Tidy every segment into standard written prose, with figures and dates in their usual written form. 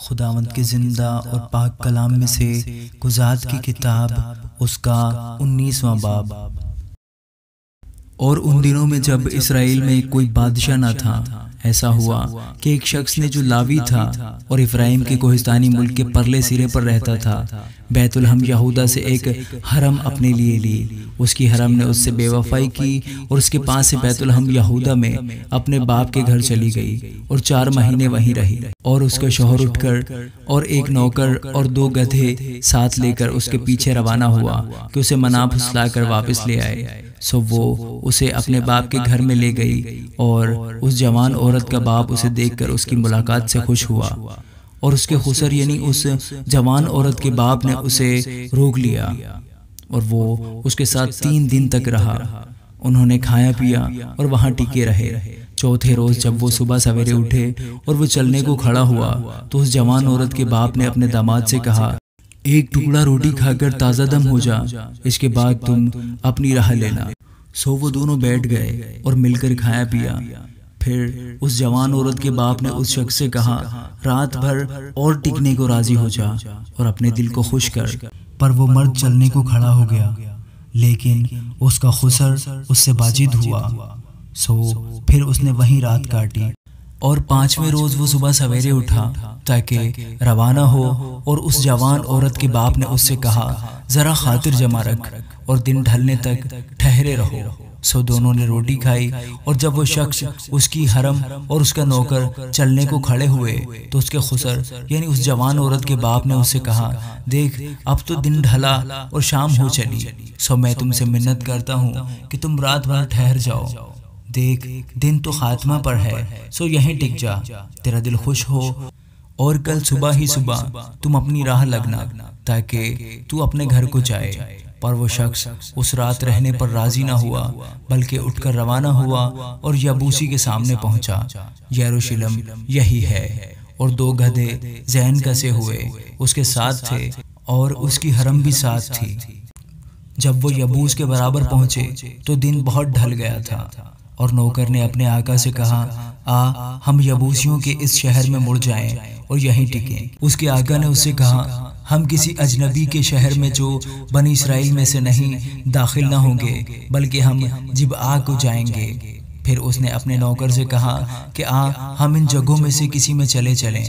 خداوند کے زندہ اور پاک کلام میں سے قضات کی کتاب اس کا 19واں باب۔ اور ان دنوں میں جب اسرائیل میں کوئی بادشاہ نہ تھا، ایسا ہوا کہ ایک شخص نے جو لاوی تھا اور افرایم کے کوہستانی ملک کے پرلے سرے پر رہتا تھا، بیت الحم یہودا سے ایک حرم اپنے لیے لی۔ اس کی حرم نے اس سے بے وفائی کی اور اس کے پاس سے بیت الحم یہودا میں اپنے باپ کے گھر چلی گئی اور 4 مہینے وہیں رہی۔ اور اس کا شوہر اٹھ کر اور ایک نوکر اور 2 گدھے ساتھ لے کر اس کے پیچھے روانہ ہوا کہ اسے منا پھسلا کر واپس لے آئے۔ سو وہ اسے اپنے باپ کے گھر میں لے گئی، اور اس جوان عورت کا باپ اسے دیکھ کر اس کی ملاقات سے خوش ہوا، اور اس کے خسر یعنی اس جوان عورت کے باپ نے اسے روک لیا، اور وہ اس کے ساتھ 3 دن تک رہا۔ انہوں نے کھایا پیا اور وہاں ٹکے رہے۔ چوتھے روز جب وہ صبح سویرے اٹھے اور وہ چلنے کو کھڑا ہوا تو اس جوان عورت کے باپ نے اپنے داماد سے کہا، ایک ٹکڑا روٹی کھا کر تازہ دم ہو جا، اس کے بعد تم اپنی راہ لینا۔ سو وہ دونوں بیٹھ گئے اور مل کر کھایا پیا۔ پھر اس جوان عورت کے باپ نے اس شخص سے کہا، رات بھر اور ٹکنے کو راضی ہو جا اور اپنے دل کو خوش کر۔ پر وہ مرد چلنے کو کھڑا ہو گیا، لیکن اس کا خسر اس سے باجد ہوا۔ سو پھر اس نے وہیں رات کاٹی، اور 5ویں روز وہ صبح سویرے اٹھا تاکہ روانہ ہو، اور اس جوان عورت کے باپ نے اس سے کہا، ذرا خاطر جمع رکھ اور دن ڈھلنے تک ٹھہرے رہو۔ سو دونوں نے روٹی کھائی، اور جب وہ شخص اس کی حرم اور اس کا نوکر چلنے کو کھڑے ہوئے تو اس کے خسر یعنی اس جوان عورت کے باپ نے اس سے کہا، دیکھ اب تو دن ڈھلا اور شام ہو چلی، سو میں تم سے منت کرتا ہوں کہ تم رات بھر ٹھہر جاؤ۔ دیکھ دن تو خاتمہ پر ہے، سو یہیں ٹک جا، تیرا دل خوش ہو، اور کل صبح ہی صبح تم اپنی راہ لگنا تاکہ تو اپنے گھر کو جائے۔ پر وہ شخص اس رات رہنے پر راضی نہ ہوا، بلکہ اٹھ کر روانہ ہوا اور یبوسی کے سامنے پہنچا۔ یروشلم یہی ہے، اور 2 گدھے زین کسے ہوئے اس کے ساتھ تھے، اور اس کی حرم بھی ساتھ تھی۔ جب وہ یبوس کے برابر پہنچے تو دن بہت ڈھل گیا تھا، اور نوکر نے اپنے آقا سے کہا، ہم یبوسیوں کے اس شہر میں مڑ جائیں اور یہیں ٹکیں۔ اس کے آقا نے اس سے کہا، ہم کسی اجنبی کے شہر میں جو بنی اسرائیل میں سے نہیں داخل نہ ہوں گے، بلکہ ہم جبعہ کو جائیں گے۔ پھر اس نے اپنے نوکر سے کہا کہ ہم ان جگہوں میں سے کسی میں چلے چلیں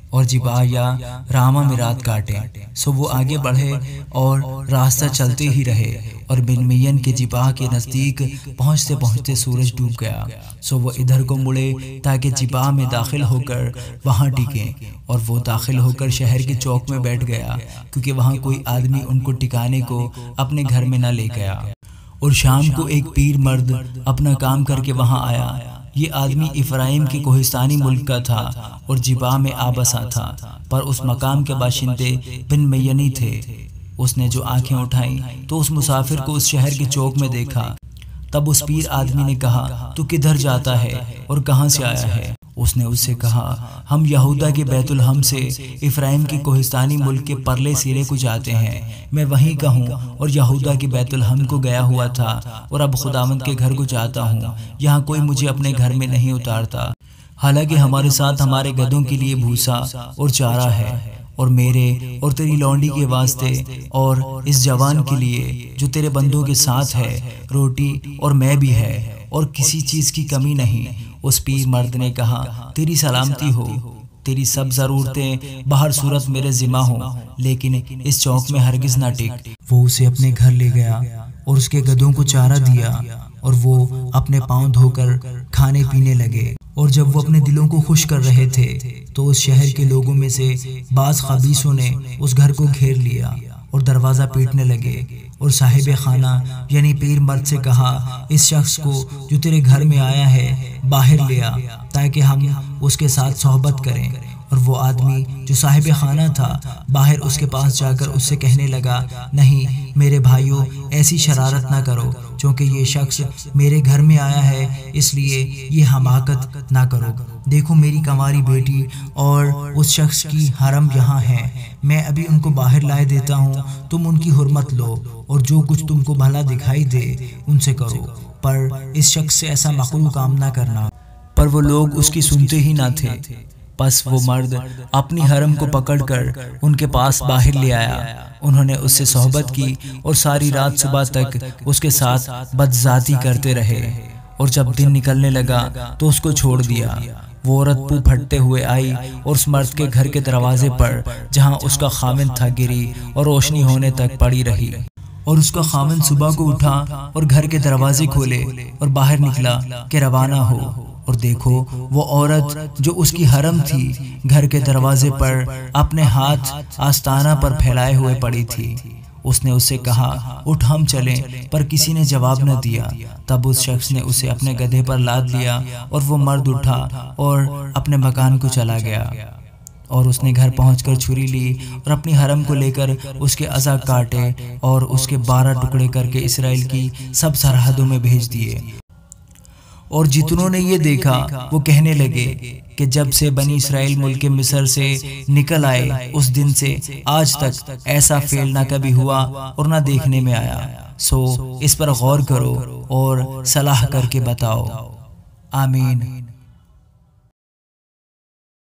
اور جبعہ یا راما میں رات کاٹیں۔ سو وہ آگے بڑھے اور راستہ چلتے ہی رہے، اور بن مین کے جبعہ کے نزدیک پہنچتے پہنچتے سورج ڈوب گیا۔ سو وہ ادھر کو مڑے تاکہ جبعہ میں داخل ہو کر وہاں ٹکیں، اور وہ داخل ہو کر شہر کے چوک میں بیٹھ گیا، کیونکہ وہاں کوئی آدمی ان کو ٹکانے کو اپنے گھر میں نہ لے گیا۔ اور شام کو ایک پیر مرد اپنا کام کر کے وہاں آیا۔ یہ آدمی افرایم کے کوہستانی ملک کا تھا اور جبعہ میں آبسا تھا، پر اس مقام کے باشندے بن مینی تھے۔ اس نے جو آنکھیں اٹھائیں تو اس مسافر کو اس شہر کے چوک میں دیکھا۔ تب اس پیر آدمی نے کہا، تو کدھر جاتا ہے اور کہاں سے آیا ہے؟ اس نے اس سے کہا، ہم یہودا کے بیت الحم سے افرایم کے کوہستانی ملک کے پرلے سرے کو جاتے ہیں۔ میں وہیں کا ہوں اور یہودا کے بیت الحم کو گیا ہوا تھا، اور اب خداوند کے گھر کو جاتا ہوں۔ یہاں کوئی مجھے اپنے گھر میں نہیں اتارتا، حالانکہ ہمارے ساتھ ہمارے گدھوں کے لیے بھوسا اور چارہ ہے، اور میرے اور تیری لونڈی کے واسطے اور اس جوان کے لیے جو تیرے بندوں کے ساتھ ہے روٹی اور میں بھی ہے، اور کسی چیز کی کمی نہیں۔ اس پیر مرد نے کہا، تیری سلامتی ہو، تیری سب ضرورتیں بہر صورت میرے ذمہ ہوں، لیکن اس چوک میں ہرگز نہ ٹک۔ وہ اسے اپنے گھر لے گیا اور اس کے گدھوں کو چارہ دیا، اور وہ اپنے پاؤں دھو کر کھانے پینے لگے۔ اور جب وہ اپنے دلوں کو خوش کر رہے تھے تو اس شہر کے لوگوں میں سے بعض خبیثوں نے اس گھر کو گھیر لیا اور دروازہ پیٹنے لگے، اور صاحب خانہ یعنی پیر مرد سے کہا، اس شخص کو جو تیرے گھر میں آیا ہے باہر لے آ تاکہ ہم اس کے ساتھ صحبت کریں۔ اور وہ آدمی جو صاحب خانہ تھا باہر اس کے پاس جا کر اس سے کہنے لگا، نہیں میرے بھائیوں، ایسی شرارت نہ کرو، چونکہ یہ شخص میرے گھر میں آیا ہے، اس لیے یہ حماقت نہ کرو۔ دیکھو میری کنواری بیٹی اور اس شخص کی حرم یہاں ہے، میں ابھی ان کو باہر لائے دیتا ہوں، تم ان کی حرمت لو اور جو کچھ تم کو بھلا دکھائی دے ان سے کرو، پر اس شخص سے ایسا مکروہ کام نہ کرنا۔ پر وہ لوگ اس کی سنتے ہی نہ تھے۔ پس وہ مرد اپنی حرم کو پکڑ کر ان کے پاس باہر لے آیا۔ انہوں نے اس سے صحبت کی اور ساری رات صبح تک اس کے ساتھ بدذاتی کرتے رہے، اور جب دن نکلنے لگا تو اس کو چھوڑ دیا۔ وہ عورت پو پھٹتے ہوئے آئی اور اس مرد کے گھر کے دروازے پر جہاں اس کا خاوند تھا گری اور روشنی ہونے تک پڑی رہی، اور اس کا خاوند صبح کو اٹھا اور گھر کے دروازے کھولے اور باہر نکلا کہ روانہ ہو، اور دیکھو وہ عورت جو اس کی حرم تھی گھر کے دروازے پر اپنے ہاتھ آستانہ پر پھیلائے ہوئے پڑی تھی۔ اس نے اسے کہا اٹھ ہم چلیں، پر کسی نے جواب نہ دیا۔ تب اس شخص نے اسے اپنے گدھے پر لاد لیا اور وہ مرد اٹھا اور اپنے مکان کو چلا گیا، اور اس نے گھر پہنچ کر چھری لی اور اپنی حرم کو لے کر اس کے اعضاء کاٹے اور اس کے 12 ٹکڑے کر کے اسرائیل کی سب سرحدوں میں بھیج دیے۔ اور جتنوں نے یہ دیکھا وہ کہنے لگے کہ جب سے بنی اسرائیل ملک مصر سے نکل آئے اس دن سے آج تک ایسا فعل نہ کبھی ہوا اور نہ دیکھنے میں آیا، سو اس پر غور کرو اور صلاح کر کے بتاؤ۔ آمین۔